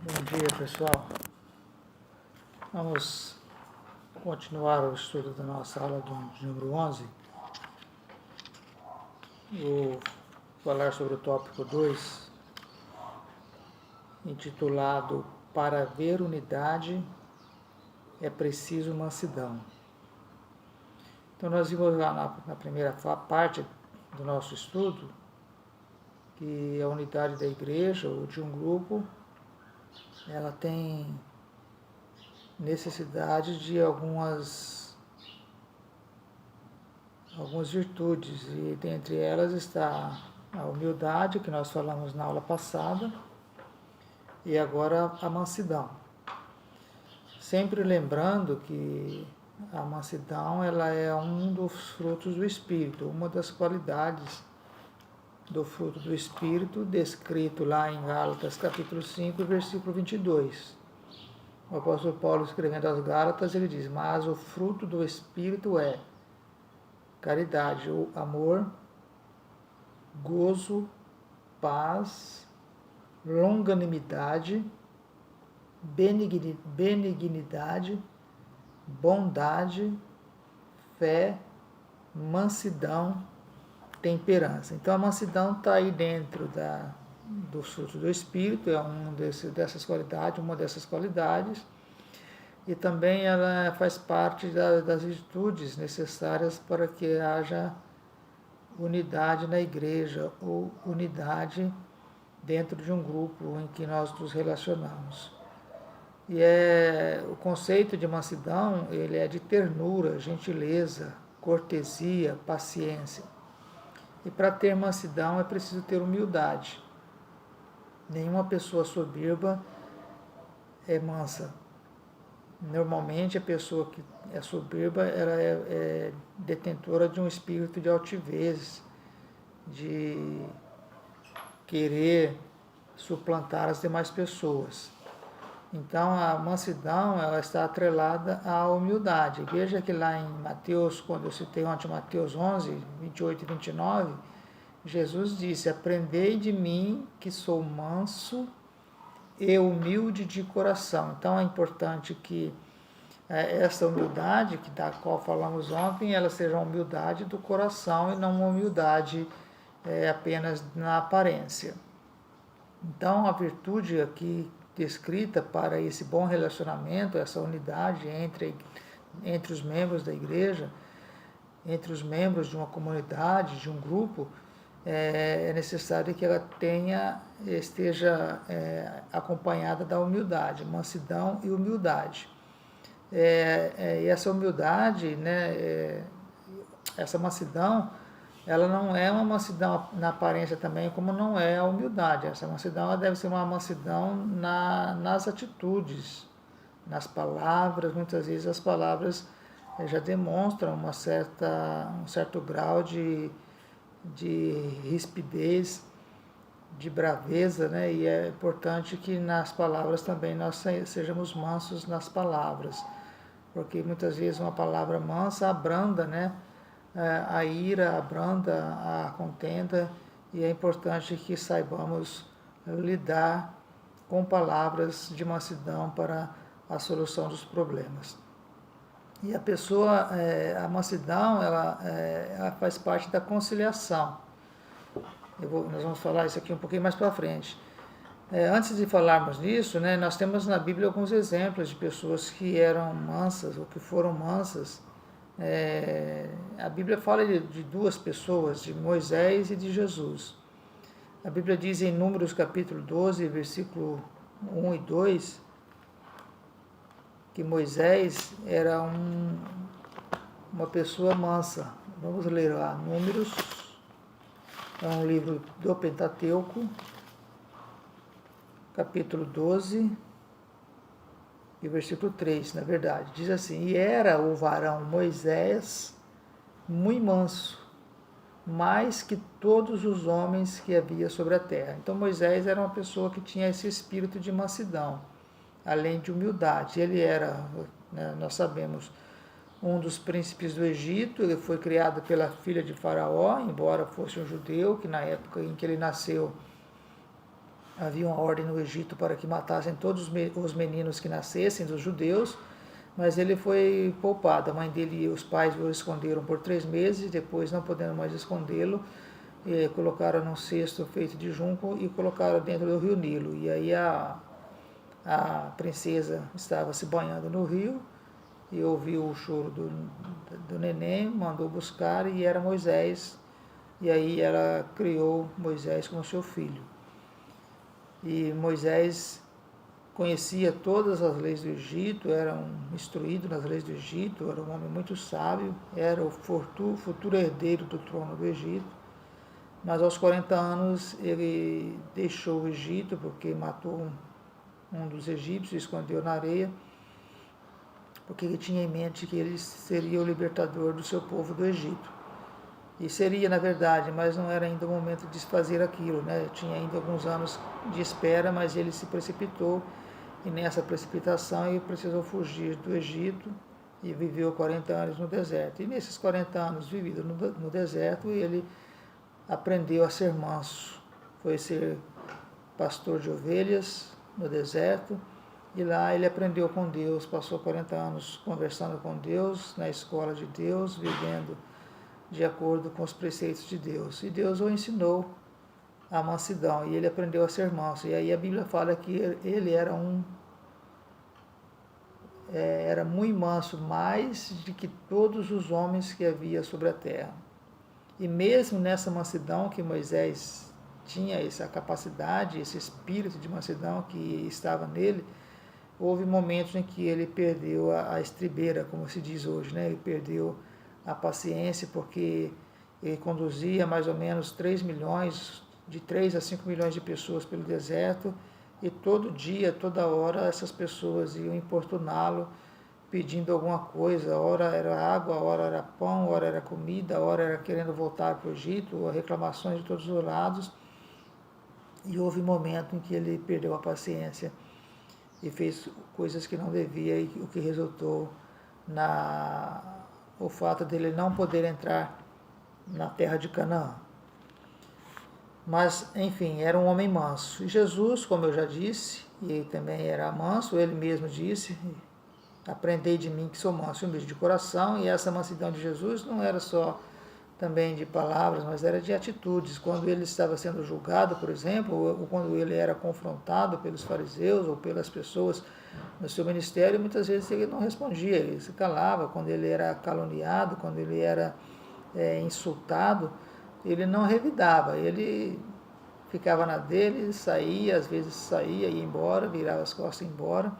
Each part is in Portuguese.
Bom dia, pessoal. Vamos continuar o estudo da nossa aula de número 11. Vou falar sobre o tópico 2, intitulado Para haver unidade é preciso mansidão. Então, nós vimos lá na primeira parte do nosso estudo que a unidade da igreja ou de um grupo, ela tem necessidade de algumas virtudes, e dentre elas está a humildade, que nós falamos na aula passada, e agora a mansidão. Sempre lembrando que a mansidão ela é um dos frutos do Espírito, uma das qualidades do fruto do Espírito, descrito lá em Gálatas capítulo 5, versículo 22. O apóstolo Paulo, escrevendo aos Gálatas, ele diz: mas o fruto do Espírito é caridade, o amor, gozo, paz, longanimidade, benignidade, bondade, fé, mansidão, temperança. Então a mansidão está aí dentro do fruto do Espírito, é uma dessas qualidades, e também ela faz parte das virtudes necessárias para que haja unidade na igreja, ou unidade dentro de um grupo em que nós nos relacionamos. E o conceito de mansidão, ele é de ternura, gentileza, cortesia, paciência. E para ter mansidão é preciso ter humildade. Nenhuma pessoa soberba é mansa. Normalmente a pessoa que é soberba, ela é detentora de um espírito de altivez, de querer suplantar as demais pessoas. Então a mansidão ela está atrelada à humildade. Veja que lá em Mateus, quando eu citei ontem Mateus 11, 28 e 29, Jesus disse: aprendei de mim que sou manso e humilde de coração. Então é importante que essa humildade, da qual falamos ontem, ela seja uma humildade do coração e não uma humildade apenas na aparência. Então a virtude aqui descrita para esse bom relacionamento, essa unidade entre os membros da igreja, entre os membros de uma comunidade, de um grupo, é necessário que ela esteja acompanhada da humildade, mansidão e humildade. E essa humildade, essa mansidão, ela não é uma mansidão na aparência também, como não é a humildade. Essa mansidão ela deve ser uma mansidão nas atitudes, nas palavras. Muitas vezes as palavras já demonstram um certo grau de rispidez, de braveza, e é importante que nas palavras também nós sejamos mansos nas palavras, porque muitas vezes uma palavra mansa abranda, a ira, abranda a contenda, e é importante que saibamos lidar com palavras de mansidão para a solução dos problemas. E a mansidão, ela faz parte da conciliação. Nós vamos falar isso aqui um pouquinho mais para frente. Antes de falarmos nisso, nós temos na Bíblia alguns exemplos de pessoas que eram mansas ou que foram mansas. A Bíblia fala de duas pessoas, de Moisés e de Jesus. A Bíblia diz em Números capítulo 12, versículo 1 e 2, que Moisés era uma pessoa mansa. Vamos ler lá, Números, é um livro do Pentateuco, capítulo 12, e versículo 3, na verdade, diz assim: e era o varão Moisés muito manso, mais que todos os homens que havia sobre a terra. Então Moisés era uma pessoa que tinha esse espírito de mansidão, além de humildade. Ele era, nós sabemos, um dos príncipes do Egito. Ele foi criado pela filha de Faraó, embora fosse um judeu, que na época em que ele nasceu havia uma ordem no Egito para que matassem todos os meninos que nascessem dos judeus, mas ele foi poupado. A mãe dele e os pais o esconderam por 3 meses, depois, não podendo mais escondê-lo, colocaram num cesto feito de junco e colocaram dentro do rio Nilo. E aí a princesa estava se banhando no rio e ouviu o choro do neném, mandou buscar, e era Moisés. E aí ela criou Moisés como seu filho. E Moisés conhecia todas as leis do Egito, era instruído nas leis do Egito, era um homem muito sábio, era o futuro herdeiro do trono do Egito. Mas aos 40 anos ele deixou o Egito porque matou um dos egípcios e escondeu na areia, porque ele tinha em mente que ele seria o libertador do seu povo do Egito. E seria, na verdade, mas não era ainda o momento de fazer aquilo, né? Tinha ainda alguns anos de espera, mas ele se precipitou, e nessa precipitação ele precisou fugir do Egito e viveu 40 anos no deserto. E nesses 40 anos vividos no deserto, ele aprendeu a ser manso. Foi ser pastor de ovelhas no deserto, e lá ele aprendeu com Deus, passou 40 anos conversando com Deus, na escola de Deus, vivendo de acordo com os preceitos de Deus. E Deus o ensinou a mansidão, e ele aprendeu a ser manso. E aí a Bíblia fala que ele era muito manso, mais do que todos os homens que havia sobre a terra. E mesmo nessa mansidão que Moisés tinha, essa capacidade, esse espírito de mansidão que estava nele, houve momentos em que ele perdeu a estribeira, como se diz hoje, né? Ele perdeu a paciência, porque ele conduzia mais ou menos 3 milhões, de 3 a 5 milhões de pessoas pelo deserto, e todo dia, toda hora, essas pessoas iam importuná-lo, pedindo alguma coisa, ora era água, ora era pão, ora era comida, ora era querendo voltar para o Egito, reclamações de todos os lados. E houve um momento em que ele perdeu a paciência e fez coisas que não devia, e o que resultou o fato dele não poder entrar na terra de Canaã. Mas, enfim, era um homem manso. E Jesus, como eu já disse, e ele também era manso, ele mesmo disse: aprendei de mim que sou manso e humilde de coração. E essa mansidão de Jesus não era só também de palavras, mas era de atitudes. Quando ele estava sendo julgado, por exemplo, ou quando ele era confrontado pelos fariseus ou pelas pessoas no seu ministério, muitas vezes ele não respondia, ele se calava. Quando ele era caluniado, quando ele era insultado, ele não revidava, ele ficava na dele, saía, às vezes saía, ia embora, virava as costas e ia embora.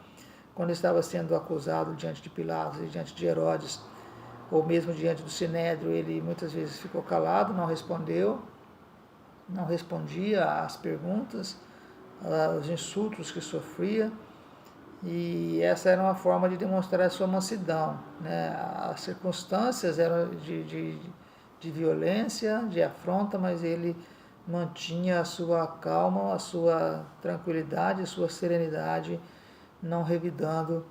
Quando estava sendo acusado diante de Pilatos e diante de Herodes, ou mesmo diante do Sinédrio, ele muitas vezes ficou calado, não respondeu, não respondia às perguntas, aos insultos que sofria. E essa era uma forma de demonstrar a sua mansidão, né? As circunstâncias eram de violência, de afronta, mas ele mantinha a sua calma, a sua tranquilidade, a sua serenidade, não revidando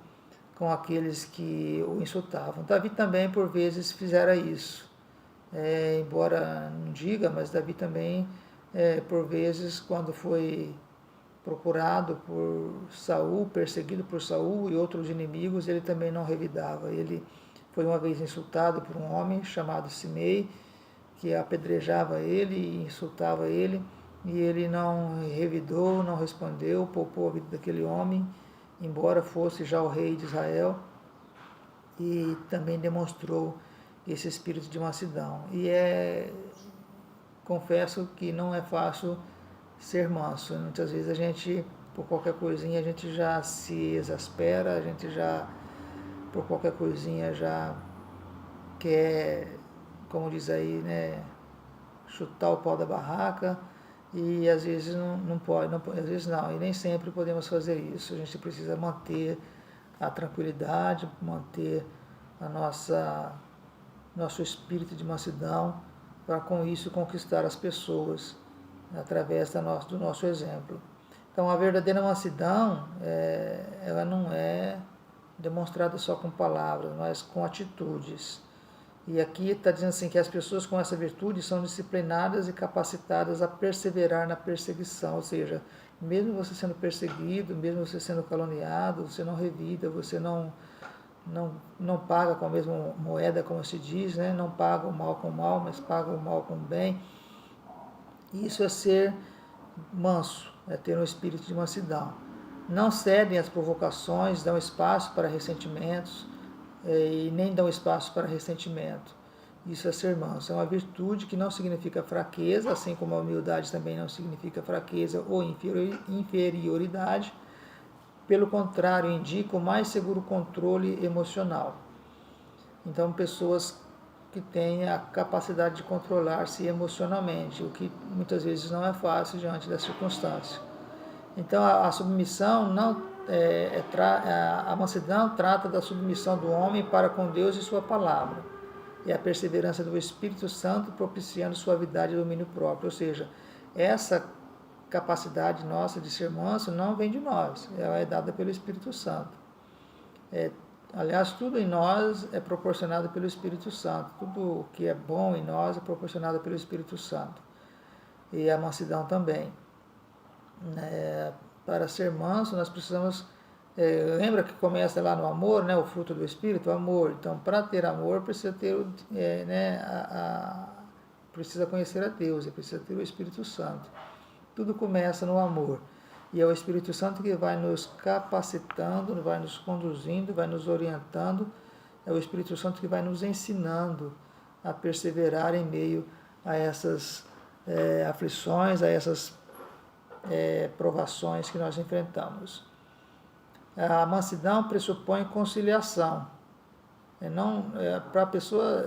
com aqueles que o insultavam. Davi também, por vezes, fizera isso. Embora não diga, mas Davi também, por vezes, quando foi procurado por Saul, perseguido por Saul e outros inimigos, ele também não revidava. Ele foi uma vez insultado por um homem chamado Simei, que apedrejava ele e insultava ele, e ele não revidou, não respondeu, poupou a vida daquele homem, embora fosse já o rei de Israel, e também demonstrou esse espírito de mansidão. E confesso que não é fácil ser manso. Muitas vezes a gente, por qualquer coisinha, a gente já se exaspera, a gente já, por qualquer coisinha, já quer, como diz aí, né, chutar o pau da barraca, e às vezes não pode, às vezes não, e nem sempre podemos fazer isso. A gente precisa manter a tranquilidade, manter nosso espírito de mansidão, para com isso conquistar as pessoas através do nosso exemplo. Então, a verdadeira mansidão, ela não é demonstrada só com palavras, mas com atitudes. E aqui está dizendo assim que as pessoas com essa virtude são disciplinadas e capacitadas a perseverar na perseguição, ou seja, mesmo você sendo perseguido, mesmo você sendo caluniado, você não revida, você não paga com a mesma moeda, como se diz, né? Não paga o mal com o mal, mas paga o mal com o bem. Isso é ser manso, é ter um espírito de mansidão. Não cedem às provocações, dão espaço para ressentimentos, e nem dão espaço para ressentimento. Isso é ser manso. É uma virtude que não significa fraqueza, assim como a humildade também não significa fraqueza ou inferioridade. Pelo contrário, indica o mais seguro controle emocional. Então, pessoas que têm a capacidade de controlar-se emocionalmente, o que muitas vezes não é fácil diante das circunstâncias. Então, a submissão não a mansidão trata da submissão do homem para com Deus e sua palavra, e a perseverança do Espírito Santo propiciando suavidade e domínio próprio. Ou seja, essa capacidade nossa de ser manso não vem de nós, ela é dada pelo Espírito Santo. Aliás, tudo em nós é proporcionado pelo Espírito Santo, tudo que é bom em nós é proporcionado pelo Espírito Santo, e a mansidão também. Para ser manso, nós precisamos... lembra que começa lá no amor, né, o fruto do Espírito, o amor. Então, para ter amor, precisa ter, precisa conhecer a Deus, precisa ter o Espírito Santo. Tudo começa no amor. E é o Espírito Santo que vai nos capacitando, vai nos conduzindo, vai nos orientando. É o Espírito Santo que vai nos ensinando a perseverar em meio a essas aflições, a essas provações que nós enfrentamos. A mansidão pressupõe conciliação. Para a pessoa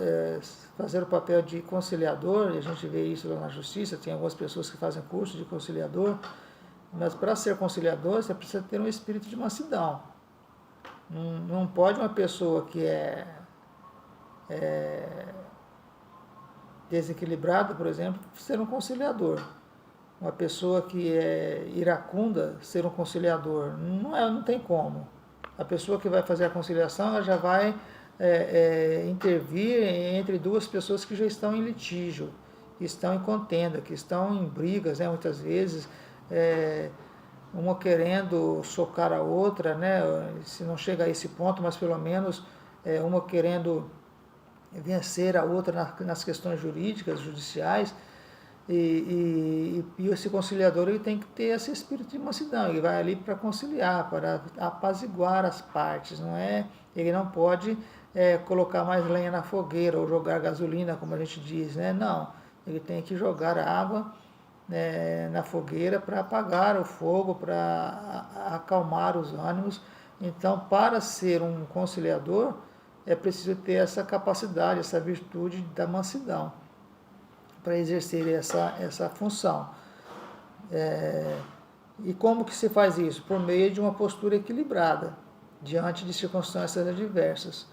fazer o papel de conciliador, e a gente vê isso lá na justiça, tem algumas pessoas que fazem curso de conciliador, mas para ser conciliador você precisa ter um espírito de mansidão. Não pode uma pessoa que é desequilibrada, por exemplo, ser um conciliador. Uma pessoa que é iracunda ser um conciliador, não tem como. A pessoa que vai fazer a conciliação, ela já vai intervir entre duas pessoas que já estão em litígio, que estão em contenda, que estão em brigas, né, muitas vezes, uma querendo socar a outra, né, se não chega a esse ponto, mas pelo menos uma querendo vencer a outra nas questões jurídicas, judiciais. E esse conciliador ele tem que ter esse espírito de mansidão, ele vai ali para conciliar, para apaziguar as partes, ele não pode colocar mais lenha na fogueira ou jogar gasolina, como a gente diz, né? Não, ele tem que jogar água na fogueira para apagar o fogo, para acalmar os ânimos. Então, para ser um conciliador, é preciso ter essa capacidade, essa virtude da mansidão, para exercer essa função. E como que se faz isso? Por meio de uma postura equilibrada, diante de circunstâncias adversas.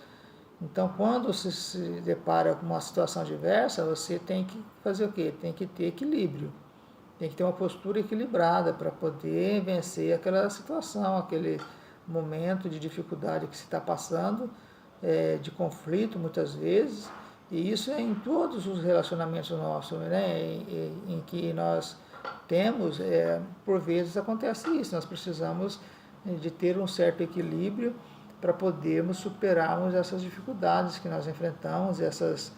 Então, quando você se depara com uma situação adversa, você tem que fazer o quê? Tem que ter equilíbrio. Tem que ter uma postura equilibrada para poder vencer aquela situação, aquele momento de dificuldade que se está passando, de conflito muitas vezes. E isso é em todos os relacionamentos nossos, né? em que nós temos, por vezes acontece isso, nós precisamos de ter um certo equilíbrio para podermos superarmos essas dificuldades que nós enfrentamos, esses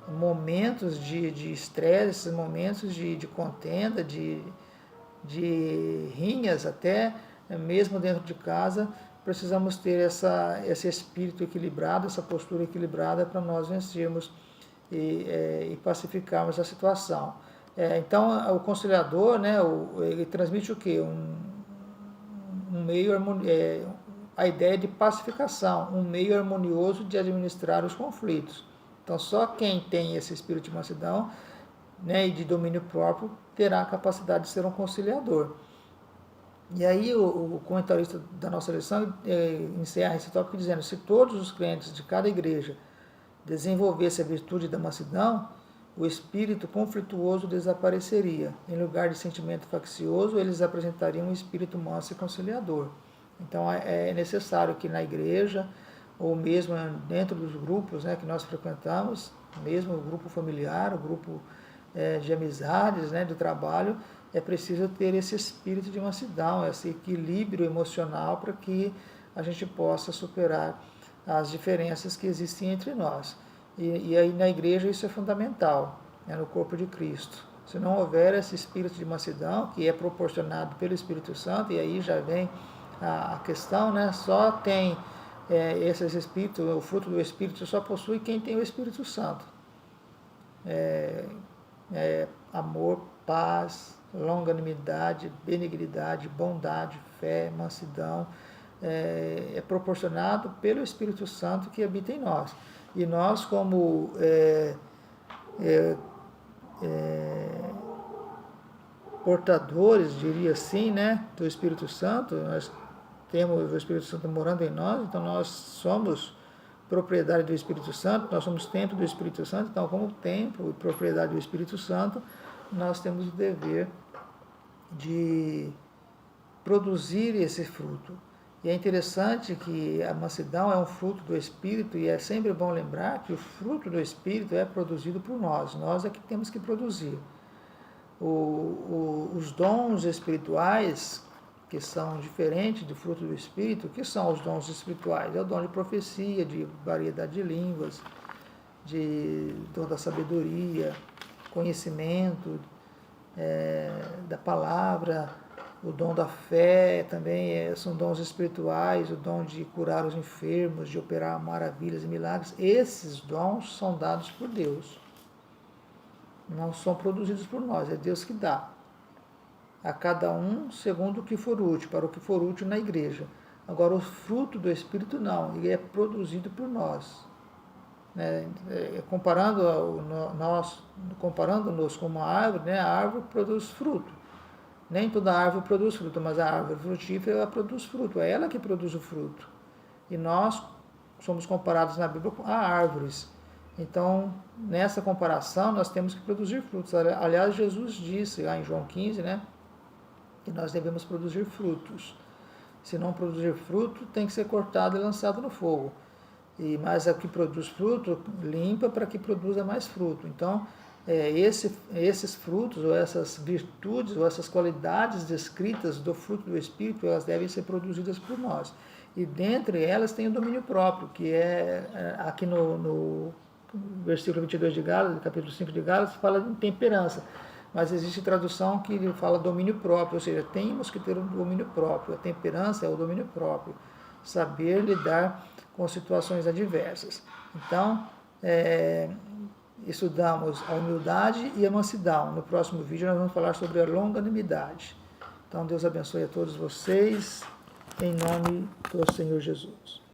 momentos de estresse, esses momentos de contenda, de rinhas até, mesmo dentro de casa. Precisamos ter esse espírito equilibrado, essa postura equilibrada para nós vencermos e pacificarmos a situação. Então, o conciliador, né, ele transmite o quê? Um meio a ideia de pacificação, um meio harmonioso de administrar os conflitos. Então, só quem tem esse espírito de mansidão, né, e de domínio próprio terá a capacidade de ser um conciliador. E aí o comentarista da nossa lição encerra esse tópico dizendo: se todos os crentes de cada igreja desenvolvessem a virtude da mansidão, o espírito conflituoso desapareceria. Em lugar de sentimento faccioso, eles apresentariam um espírito manso e conciliador. Então é necessário que na igreja ou mesmo dentro dos grupos, né, que nós frequentamos, mesmo o grupo familiar, o grupo de amizades, né, do trabalho, é preciso ter esse espírito de mansidão, esse equilíbrio emocional para que a gente possa superar as diferenças que existem entre nós. E aí na igreja isso é fundamental, né, no corpo de Cristo. Se não houver esse espírito de mansidão, que é proporcionado pelo Espírito Santo, e aí já vem a questão, né, só tem esses espíritos, o fruto do Espírito só possui quem tem o Espírito Santo. Amor, paz, longanimidade, benignidade, bondade, fé, mansidão, é proporcionado pelo Espírito Santo que habita em nós. E nós, como portadores, diria assim, né, do Espírito Santo, nós temos o Espírito Santo morando em nós, então nós somos propriedade do Espírito Santo, nós somos templo do Espírito Santo, então como templo e propriedade do Espírito Santo, nós temos o dever de produzir esse fruto. E é interessante que a mansidão é um fruto do Espírito, e é sempre bom lembrar que o fruto do Espírito é produzido por nós é que temos que produzir. Os dons espirituais, que são diferentes do fruto do Espírito, que são os dons espirituais? É o dom de profecia, de variedade de línguas, de dom da sabedoria, conhecimento da palavra, o dom da fé também são dons espirituais, o dom de curar os enfermos, de operar maravilhas e milagres. Esses dons são dados por Deus, não são produzidos por nós, é Deus que dá a cada um segundo o que for útil, para o que for útil na igreja. Agora, o fruto do Espírito não, ele é produzido por nós. Né? Comparando-nos com uma árvore, né? A árvore produz fruto. Nem toda árvore produz fruto, mas a árvore frutífera ela produz fruto, é ela que produz o fruto. E nós somos comparados na Bíblia a árvores. Então, nessa comparação, nós temos que produzir frutos. Aliás, Jesus disse lá em João 15, né, que nós devemos produzir frutos. Se não produzir fruto, tem que ser cortado e lançado no fogo. Mas a que produz fruto, limpa para que produza mais fruto. Então, esses frutos, ou essas virtudes, ou essas qualidades descritas do fruto do Espírito, elas devem ser produzidas por nós. E dentre elas tem o domínio próprio, que aqui no versículo 22 de Gálatas, capítulo 5 de Gálatas, fala de temperança. Mas existe tradução que fala domínio próprio, ou seja, temos que ter um domínio próprio. A temperança é o domínio próprio, saber lidar com situações adversas. Então, estudamos a humildade e a mansidão. No próximo vídeo nós vamos falar sobre a longanimidade. Então, Deus abençoe a todos vocês, em nome do Senhor Jesus.